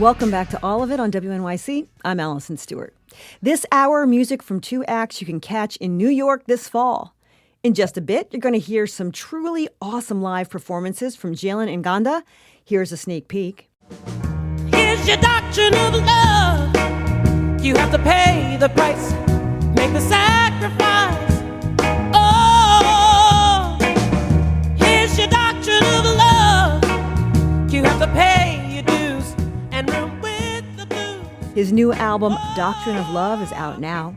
Welcome back to All of It on WNYC. I'm Allison Stewart. This hour, music from two acts you can catch in New York this fall. In just a bit, you're going to hear some truly awesome live performances from Jalen and Ganda. Here's a sneak peek. Here's your doctrine of love. You have to pay the price, make the sacrifice. Oh, here's your doctrine of love. You have to pay your dues and room with the blues. His new album, Doctrine of Love, is out now.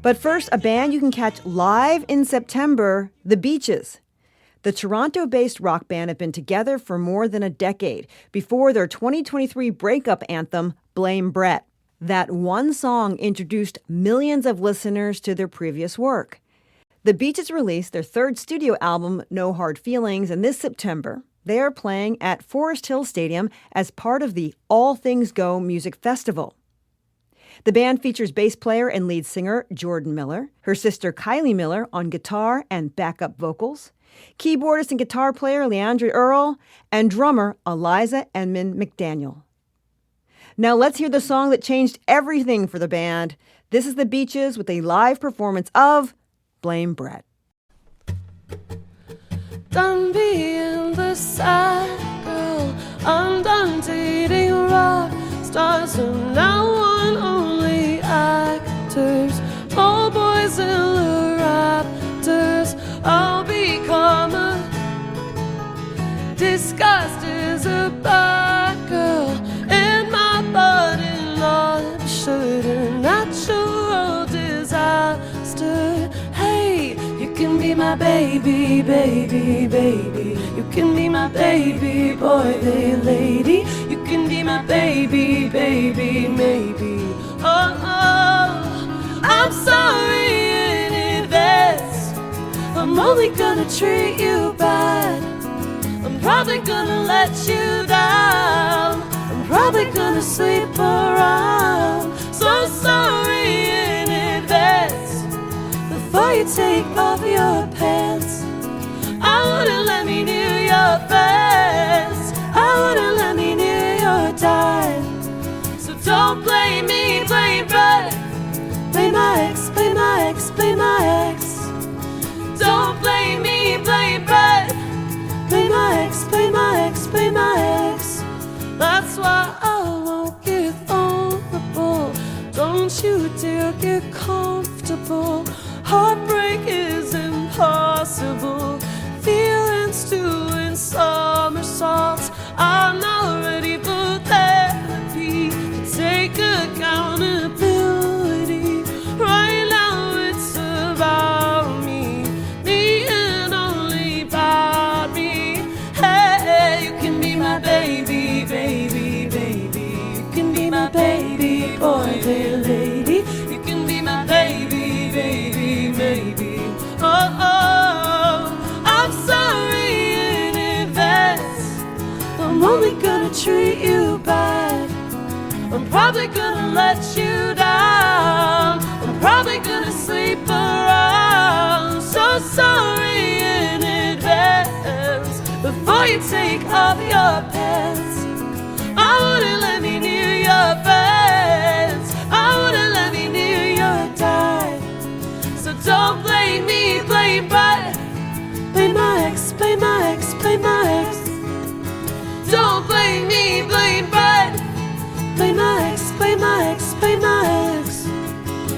But first, a band you can catch live in September, The Beaches. The Toronto-based rock band have been together for more than a decade before their 2023 breakup anthem, Blame Brett. That one song introduced millions of listeners to their previous work. The Beaches released their third studio album, No Hard Feelings, and this September, they are playing at Forest Hill Stadium as part of the All Things Go Music Festival. The band features bass player and lead singer Jordan Miller, her sister Kylie Miller on guitar and backup vocals, keyboardist and guitar player Leandra Earl, and drummer Eliza Edmond McDaniel. Now let's hear the song that changed everything for the band. This is The Beaches with a live performance of Blame Brett. Done being the sad girl, I'm done dating rock stars who now want only actors, tall boys in the Raptors. I'll become a disguised as a bad girl, and my body not should a natural disaster. Hey, you can be my baby, baby, baby. You can be my baby boy, lady. You can be my baby, baby, maybe. Oh, oh, I'm sorry in advance. I'm only gonna treat you bad. I'm probably gonna let you down. I'm probably gonna sleep around. So sorry in advance. Before you take off your pants, I wouldn't let me near your fence. I wouldn't let me near your dime. So don't blame me, blame Brett. Blame my ex, blame my ex, blame my ex. Don't blame me, blame Brett. Blame my ex, blame my ex, blame my ex. That's why I won't get vulnerable. Don't you dare get comfortable. Heartbreak is impossible. Feelings doing somersaults. I'm not ready for therapy. Take accountability. Right now it's about me and only about me. Hey, you can be my baby, baby, baby. You can be my baby boy, lady. You can be my baby, baby, maybe. Oh, oh, I'm sorry in advance. I'm only gonna treat you bad. I'm probably gonna let you down. I'm probably gonna sleep around. So sorry in advance. Before you take off your pants, I wouldn't let me near your fence. I wouldn't let me near your dime. So don't blame me, blame Brett. Blame my ex, blame my ex, blame my ex. Don't blame me, blame Brett. Blame my ex, blame my ex, blame my ex.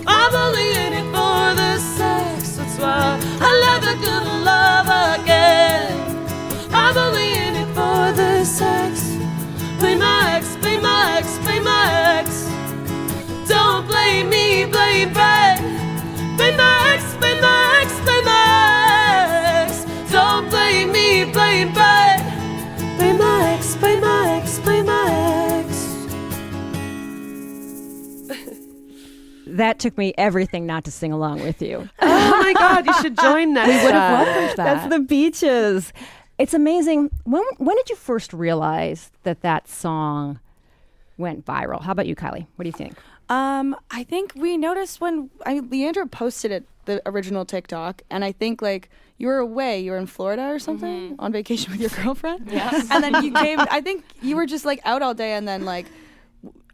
I'm only in it for the sex. That's why I'm never gonna love again. I'm only in it for the sex. Blame my ex, blame my ex, blame my ex. Don't blame me, blame Brett. Blame my ex, blame my ex, blame my ex. Don't blame me, blame Brett. Blame my ex, blame my ex, blame my ex. That took me everything not to sing along with you. Oh my God, you should join next We would have time. welcomed that. That's The Beaches. It's amazing. When did you first realize that song went viral? How about you, Kylie? What do you think? I think we noticed when Leandra posted it, the original TikTok, and I think like you were away, you were in Florida or something on vacation with your girlfriend. Yes. And then you came, I think you were just like out all day, and then like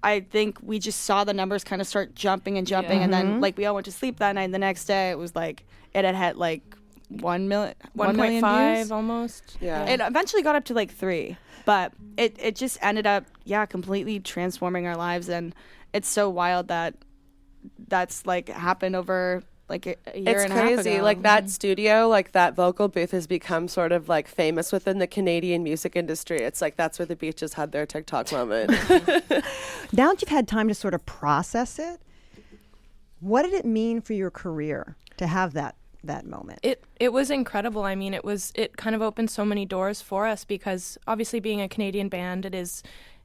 I think we just saw the numbers kind of start jumping and jumping, and then like we all went to sleep that night. And the next day, it was like it had hit like 1 million 1.5 views almost. Yeah. It eventually got up to like 3, but it just ended up completely transforming our lives, and it's so wild that that's like happened over like a year It's and a half crazy. ago. Like that studio, like that vocal booth has become sort of like famous within the Canadian music industry. It's like that's where the Beaches had their TikTok moment. Now that you've had time to sort of process it, what did it mean for your career to have that moment? It was incredible. I mean, it kind of opened so many doors for us because obviously being a Canadian band, it is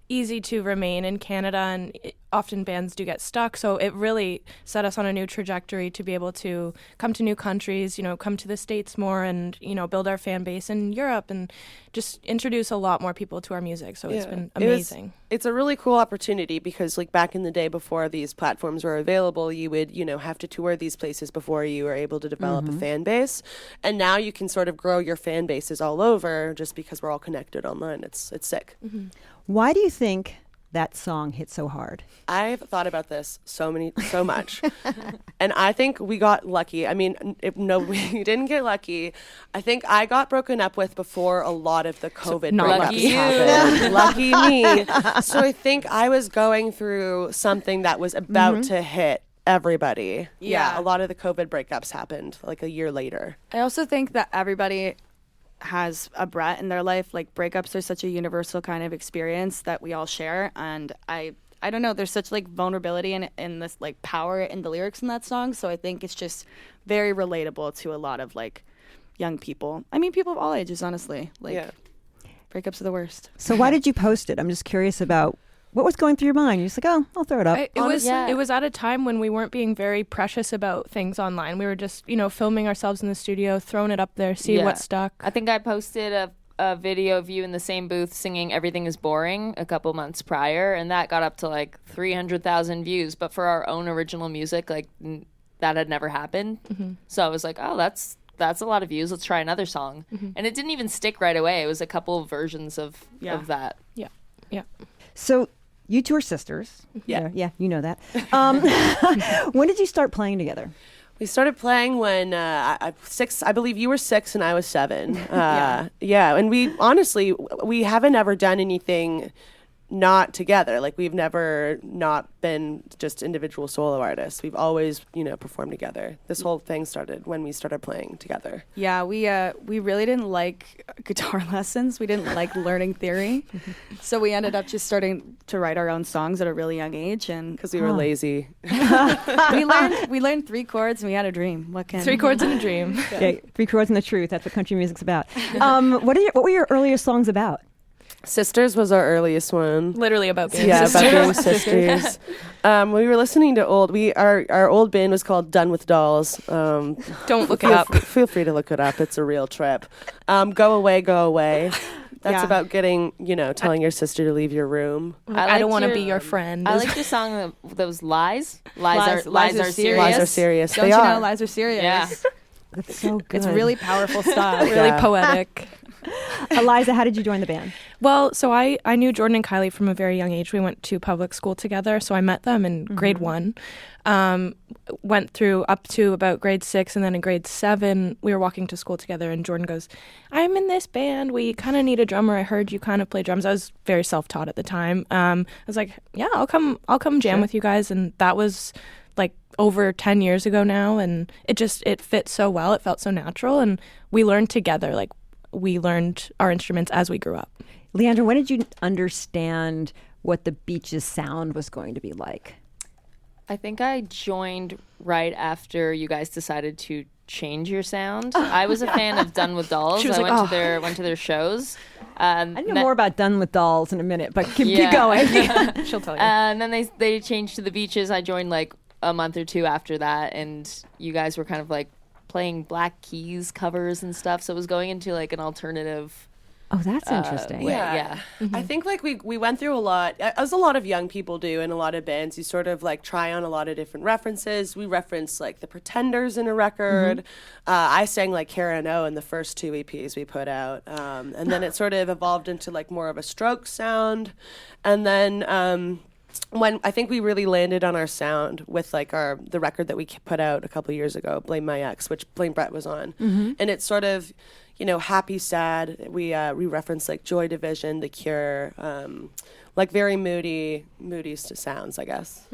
easy to remain in Canada, and often bands do get stuck. So it really set us on a new trajectory to be able to come to new countries, come to the States more, and build our fan base in Europe and just introduce a lot more people to our music. So it's been amazing. It's a really cool opportunity because like back in the day before these platforms were available, you would, have to tour these places before you were able to develop a fan base. And now you can sort of grow your fan bases all over just because we're all connected online. It's sick. Mm-hmm. Why do you think that song hit so hard? I've thought about this so much. And I think we got lucky. I mean, no, we didn't get lucky. I think I got broken up with before a lot of the COVID not breakups happened. Lucky me. So I think I was going through something that was about to hit everybody. Yeah, a lot of the COVID breakups happened like a year later. I also think that everybody has a Brett in their life. Like breakups are such a universal kind of experience that we all share, and I don't know, there's such like vulnerability in this like power in the lyrics in that song, so I think it's just very relatable to a lot of like young people. I mean, people of all ages, honestly. Like breakups are the worst. So why did you post it? I'm just curious about what was going through your mind. You're just like, oh, I'll throw it up. It was at a time when we weren't being very precious about things online. We were just, filming ourselves in the studio, throwing it up there, see what stuck. I think I posted a video of you in the same booth singing Everything is Boring a couple months prior, and that got up to like 300,000 views. But for our own original music, like that had never happened. Mm-hmm. So I was like, oh, that's a lot of views. Let's try another song. Mm-hmm. And it didn't even stick right away. It was a couple of versions of that. Yeah. Yeah. So you two are sisters. Yeah. Yeah, you know that. When did you start playing together? We started playing when I believe you were 6 and I was 7. And we haven't ever done anything not together. Like we've never not been just individual solo artists. We've always, performed together. This whole thing started when we started playing together. Yeah, we really didn't like guitar lessons. We didn't like learning theory. So we ended up just starting to write our own songs at a really young age, and because we were lazy. we learned 3 chords and we had a dream. 3 chords and a dream. Yeah, 3 chords and the truth. That's what country music's about. What were your earliest songs about? Sisters was our earliest one. Literally about being sisters. About being sisters. We were listening to our old band was called Done with Dolls. Don't look it up. Feel free to look it up. It's a real trip. Go Away, Go Away. That's about getting, telling your sister to leave your room. I don't want to be your friend. I liked your song that was Lies. Lies are serious. Lies are serious. Don't you know lies are serious? Yeah. That's so good. It's really powerful stuff. Really poetic. Eliza, how did you join the band? Well, so I knew Jordan and Kylie from a very young age. We went to public school together, so I met them in grade 1. Went through up to about grade 6, and then in grade 7, we were walking to school together, and Jordan goes, I'm in this band. We kind of need a drummer. I heard you kind of play drums. I was very self-taught at the time. I was like, yeah, I'll come jam with you guys, and that was like over 10 years ago now, and it fit so well. It felt so natural, and we learned together. Like, we learned our instruments as we grew up. Leandra, when did you understand what the Beaches sound was going to be like? I think I joined right after you guys decided to change your sound. I was a fan of Done with Dolls. She was went to their shows. I know more about Done with Dolls in a minute, but keep going. She'll tell you. And then they changed to the Beaches. I joined like a month or 2 after that, and you guys were kind of like playing Black Keys covers and stuff, so it was going into like an alternative. Oh, that's interesting. Yeah. I think like we went through a lot, as a lot of young people do in a lot of bands. You sort of like try on a lot of different references. We referenced like the Pretenders in a record. I sang like Kara and O in the first 2 EPs we put out, and then it sort of evolved into like more of a Strokes sound, and then when I think we really landed on our sound with like the record that we put out a couple years ago, Blame My Ex, which Blame Brett was on. And it's sort of, happy, sad. We reference like Joy Division, The Cure, like very moody sounds, I guess.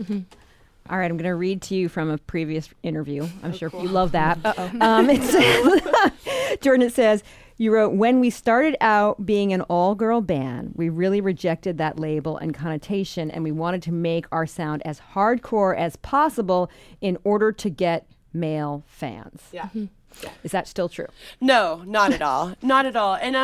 All right, I'm going to read to you from a previous interview. I'm sure you love that. It says, Jordan, it says, you wrote, when we started out being an all-girl band, we really rejected that label and connotation, and we wanted to make our sound as hardcore as possible in order to get male fans. Yeah. Is that still true? No, not at all. Not at all. And,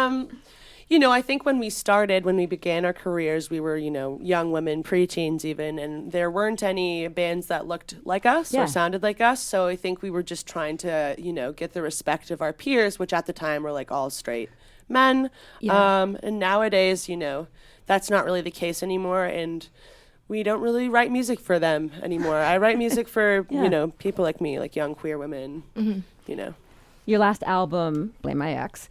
I think when we began our careers, we were, young women, preteens even, and there weren't any bands that looked like us or sounded like us. So I think we were just trying to, get the respect of our peers, which at the time were like all straight men. Yeah. And nowadays, that's not really the case anymore. And we don't really write music for them anymore. I write music for, people like me, like young queer women, Your last album, Blame My Ex.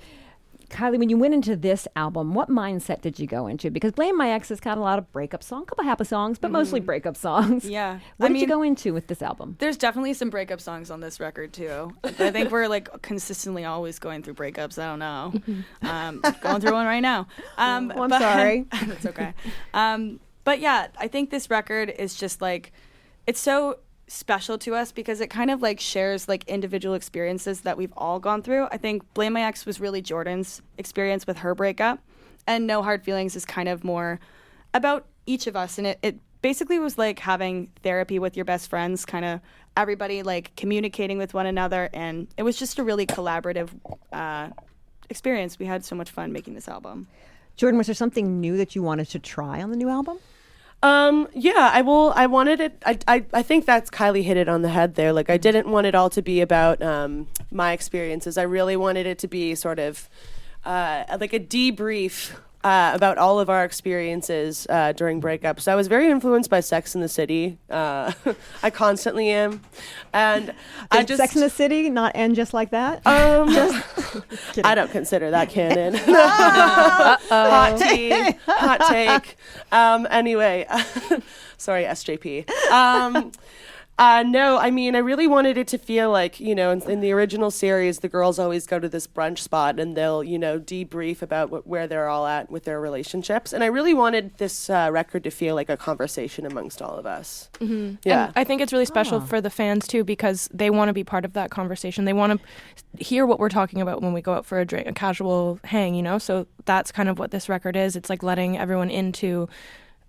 Kylie, when you went into this album, what mindset did you go into? Because Blame My Ex has got a lot of breakup songs, a couple happy songs, but mostly breakup songs. Yeah. What did you go into with this album? There's definitely some breakup songs on this record, too. I think we're, like, consistently always going through breakups. I don't know. Going through one right now. I'm sorry. That's okay. But, yeah, I think this record is just, like, it's so special to us because it kind of like shares like individual experiences that we've all gone through. I think Blame My Ex was really Jordan's experience with her breakup, and No Hard Feelings is kind of more about each of us, and it basically was like having therapy with your best friends, kind of everybody like communicating with one another, and it was just a really collaborative experience. We had so much fun making this album. Jordan, was there something new that you wanted to try on the new album? Yeah, I wanted it. I think that's Kylie hit it on the head there. Like, I didn't want it all to be about my experiences. I really wanted it to be sort of like a debrief about all of our experiences during breakups. I was very influenced by Sex and the City. I constantly am. And I just Sex and the City not end just like that? I don't consider that canon. Hot take. Anyway, sorry, SJP. No, I mean, I really wanted it to feel like, in the original series, the girls always go to this brunch spot and they'll, debrief about where they're all at with their relationships. And I really wanted this record to feel like a conversation amongst all of us. Mm-hmm. Yeah. And I think it's really special for the fans, too, because they want to be part of that conversation. They want to hear what we're talking about when we go out for a drink, a casual hang, So that's kind of what this record is. It's like letting everyone into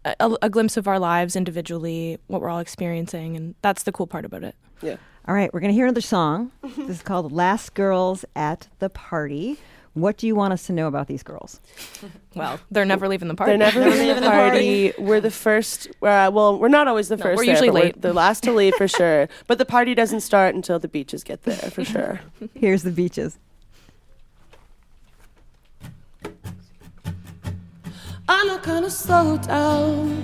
a glimpse of our lives individually, what we're all experiencing, and that's the cool part about it. Yeah. All right, we're going to hear another song. This is called Last Girls at the Party. What do you want us to know about these girls? Well, they're never leaving the party. They're never leaving the party. We're the first. Well, we're not always the first. We're there, usually but late. We're the last to leave for sure. But the party doesn't start until the Beaches get there for sure. Here's the Beaches. I'm not gonna slow down.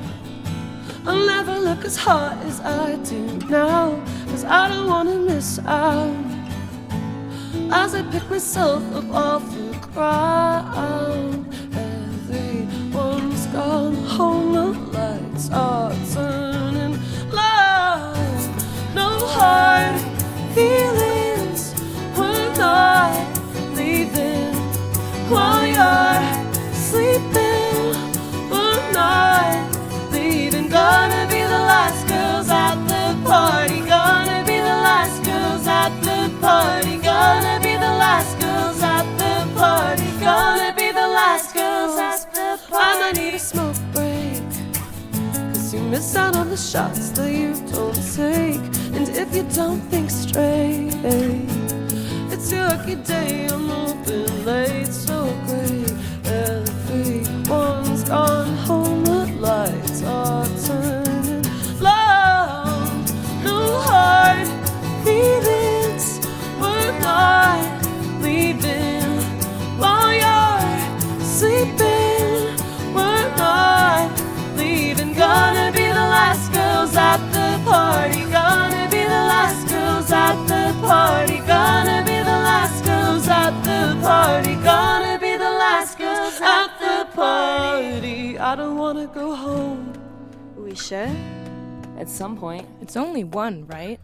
I'll never look as hot as I do now, 'cause I don't wanna miss out. As I pick myself up off the ground, everyone's gone home, the lights are turning low. No hard feelings, we're not leaving while you're sleeping. Not leaving, gonna be the last girls at the party, gonna be the last girls at the party, gonna be the last girls at the party, gonna be the last girls at the party. I might need a smoke break, 'cause you miss out on the shots that you don't take. And if you don't think straight, it's your lucky day. I'm open late, so great. Everyone's gone home, the lights are turning low. No hard feelings, we're not leaving while you're sleeping. We're not leaving, gonna be the last girls at the party, gonna be the last girls at the party, gonna be the last girls at We should. At some point. It's only one, right?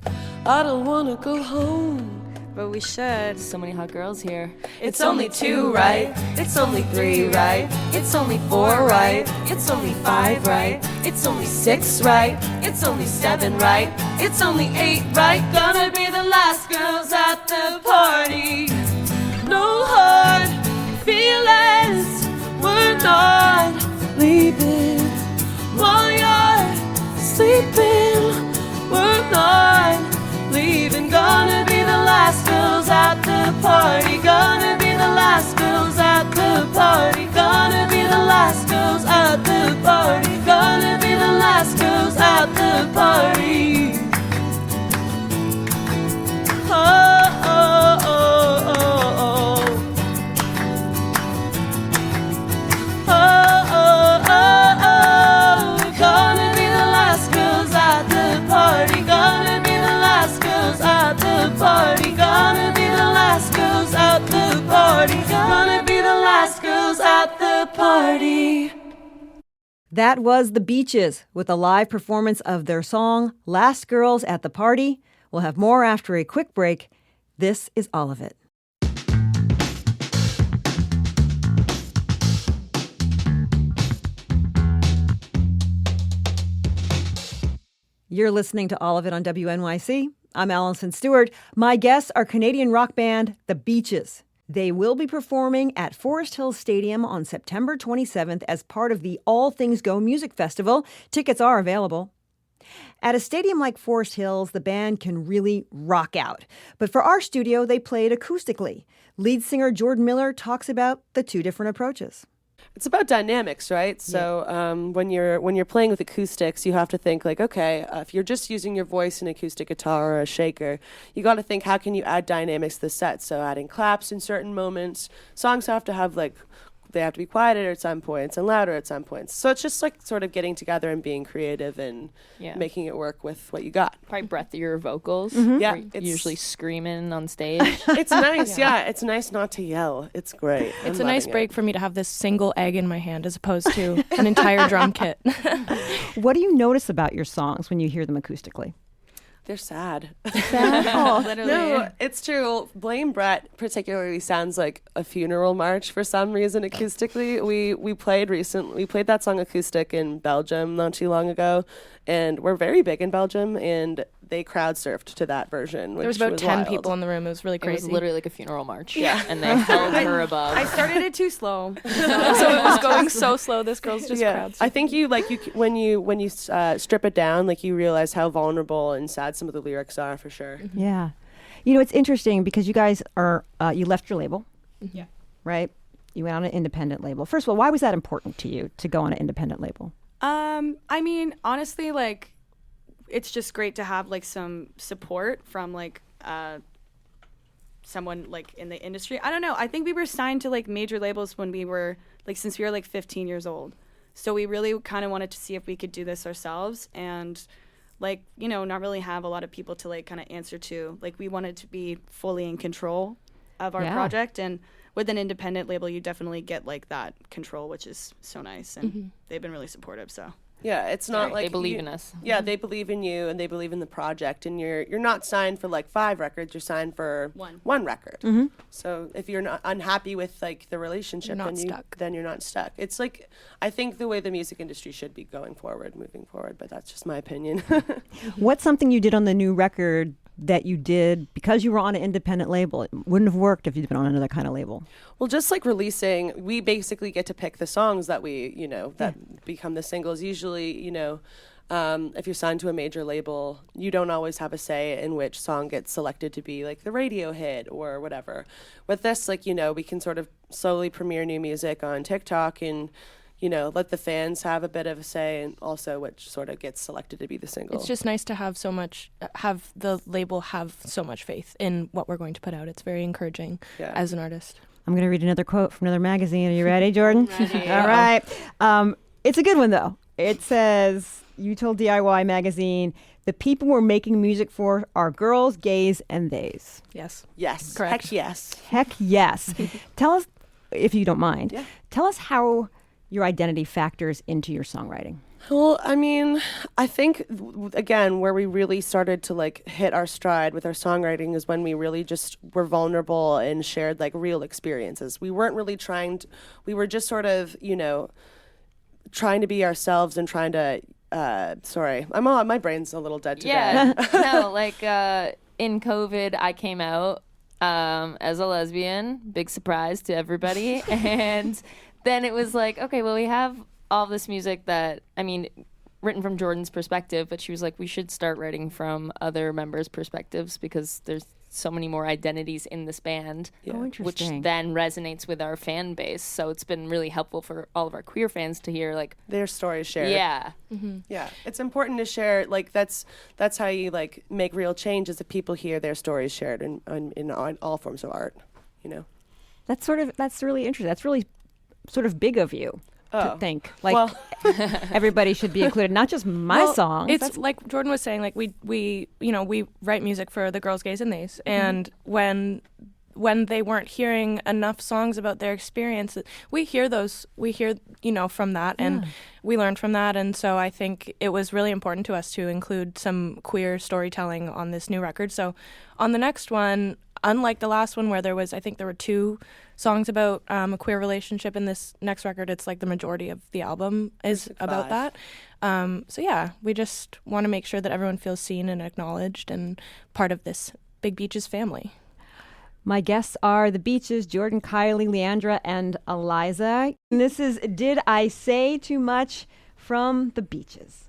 I don't wanna go home. But we should. So many hot girls here. It's only 2, right? It's only 3, right? It's only 4, right? It's only 5, right? It's only 6, right? It's only 7, right? It's only 8, right? Gonna be the last girls at the party. No hard feelings. We're not leaving while you're sleeping. We're not leaving. Gonna be the last girls at the party. Gonna be the last girls at the party. Gonna be the last girls at the party. Gonna be the last girls at the party. Oh, oh, oh, oh, oh. Oh, oh, oh, oh. Gonna be the last girls at the party. Gonna be the last girls at the party. Gonna be the last girls at the party. Gonna be the last girls at the party. That was The Beaches with a live performance of their song, Last Girls at the Party. We'll have more after a quick break. This is All of It. You're listening to All of It on WNYC. I'm Allison Stewart. My guests are Canadian rock band The Beaches. They will be performing at Forest Hills Stadium on September 27th as part of the All Things Go Music Festival. Tickets are available. At a stadium like Forest Hills, the band can really rock out. But for our studio, they played acoustically. Lead singer Jordan Miller talks about the two different approaches. It's about dynamics, right? So when you're playing with acoustics, you have to think like, okay, if you're just using your voice, an acoustic guitar or a shaker, you got to think, how can you add dynamics to the set? So adding claps in certain moments. Songs have to have they have to be quieter at some points and louder at some points. So it's just like sort of getting together and being creative and making it work with what you got. Probably breathier vocals. Yeah, It's usually screaming on stage. It's nice. Yeah, it's nice not to yell. It's great. It's a nice break for me to have this single egg in my hand as opposed to an entire drum kit. What do you notice about your songs when you hear them acoustically? They're sad. Literally. No, it's true. Blame Brett particularly sounds like a funeral march for some reason acoustically. We played that song acoustic in Belgium not too long ago, and we're very big in Belgium, and they crowd surfed to that version. There was about 10 wild. people in the room. It was really It crazy. was literally like a funeral march. Yeah. And they held her above. I started it too slow. So it was going so slow. This girl's just crowd. I think when you strip it down, you realize how vulnerable and sad some of the lyrics are for sure. Yeah. You know, it's interesting because you guys are, you left your label. Yeah. Right? You went on an independent label. First of all, why was that important to you to go on an independent label? I mean, honestly, it's just great to have some support from someone in the industry. I don't know. I think we were signed to major labels when we were since we were 15 years old. So we really kind of wanted to see if we could do this ourselves and not really have a lot of people to kind of answer to. We wanted to be fully in control of our project, and with an independent label you definitely get that control, which is so nice, and they've been really supportive. So yeah, it's not they believe in us. Yeah, they believe in you and they believe in the project, and you're not signed for 5 records, you're signed for one record. Mm-hmm. So if you're not unhappy with the relationship, then you're not stuck. It's I think the way the music industry should be moving forward, but that's just my opinion. What's something you did on the new record that you did because you were on an independent label? It wouldn't have worked if you'd been on another kind of label. Well, just releasing, we basically get to pick the songs that we, that become the singles. Usually, if you're signed to a major label, you don't always have a say in which song gets selected to be the radio hit or whatever. With this, we can sort of slowly premiere new music on TikTok and let the fans have a bit of a say, and also which sort of gets selected to be the single. It's just nice to have the label have so much faith in what we're going to put out. It's very encouraging as an artist. I'm going to read another quote from another magazine. Are you ready, Jordan? Ready. All right. It's a good one, though. It says, you told DIY magazine, the people we're making music for are girls, gays, and theys. Yes. Yes. Correct. Heck yes. Heck yes. Tell us, if you don't mind, tell us how your identity factors into your songwriting. Well, I mean, I think again where we really started to like hit our stride with our songwriting is when we really just were vulnerable and shared like real experiences. We weren't really we were just sort of, trying to be ourselves and trying to sorry, my brain's a little dead today. Yeah. No, like in COVID, I came out as a lesbian. Big surprise to everybody. And then it was like, okay, well, we have all this music that, I mean, written from Jordan's perspective, but she was like, we should start writing from other members' perspectives because there's so many more identities in this band, which then resonates with our fan base. So it's been really helpful for all of our queer fans to hear like their stories shared. Yeah. Mm-hmm. Yeah. It's important to share, like that's how you like make real change is that people hear their stories shared in all forms of art, That's really interesting. That's really sort of big of you. To think like everybody should be included, not just my songs. It's like Jordan was saying, like we write music for the girls, gays, and theys, and when they weren't hearing enough songs about their experiences, we hear from that, and we learned from that, and so I think it was really important to us to include some queer storytelling on this new record. So on the next one, unlike the last one where there were 2 songs about a queer relationship, in this next record it's like the majority of the album is about that. So yeah, we just want to make sure that everyone feels seen and acknowledged and part of this Big Beaches family. My guests are the Beaches, Jordan, Kylie, Leandra, and Eliza. And this is Did I Say Too Much from the Beaches.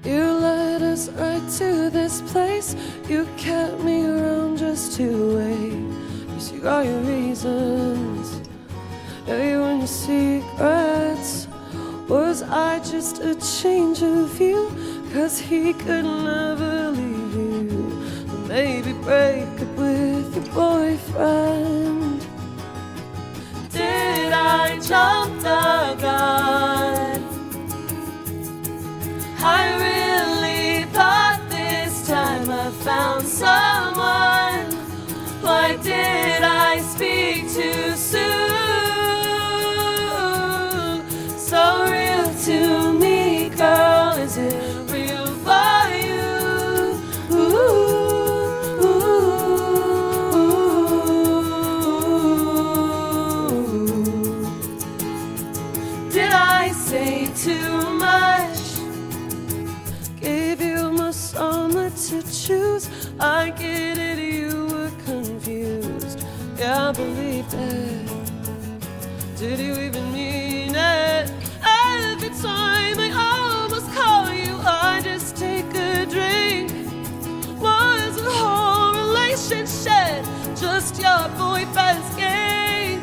You led us right to this place. You kept me around just to wait. You see all your reasons, you and your secrets. Was I just a change of view? 'Cause he could never leave you. Or maybe break up with your boyfriend. Did I jump the gun? I really thought this time I found someone. Why did I speak too soon? So real to me, girl, is it real for you? Ooh, did I say too much? Gave you my summer to choose. I get it, you were confused. Yeah, I believed it. Did you even mean it? Every time I almost call you, I just take a drink. Was a whole relationship just your boyfriend's game?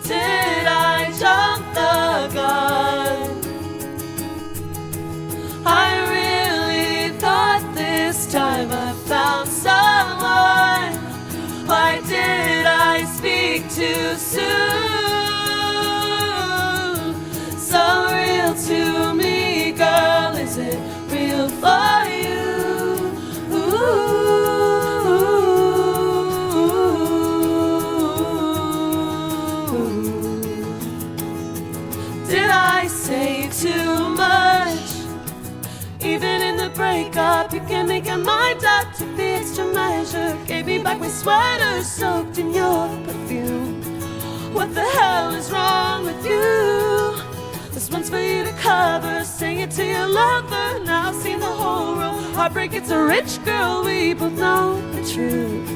Did I jump the gun? I really thought this time I found someone. Why did I speak too soon? So real to me, girl, is it real for you? Ooh, did I say too much? Even in the breakup, you can make your mind up to the extra measure. Gave me back my sweater soaked in your perfume. What the hell is wrong with you? This one's for you to cover. Say it to your lover. Now I've seen the whole road. Heartbreak, it's a rich girl. We both know the truth.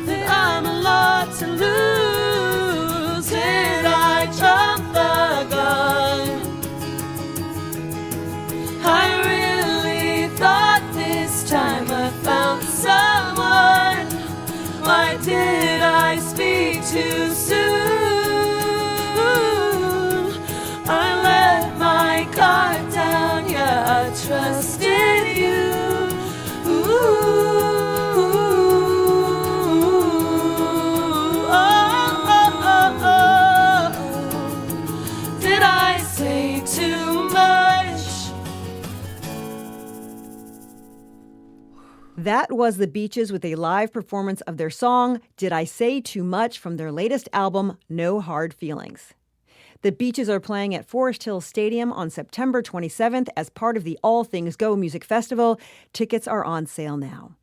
That I'm a lot to lose. Did I jump the gun? I really thought this time I found someone. Why did I speak too soon? I let my guard down, yeah, I trusted you. Ooh, oh. Did I say too much? That was the Beaches with a live performance of their song, Did I Say Too Much, from their latest album, No Hard Feelings. The Beaches are playing at Forest Hills Stadium on September 27th as part of the All Things Go Music Festival. Tickets are on sale now.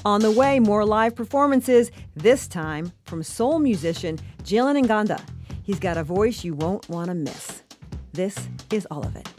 On the way, more live performances, this time from soul musician Jalen Nganda. He's got a voice you won't want to miss. This is all of it.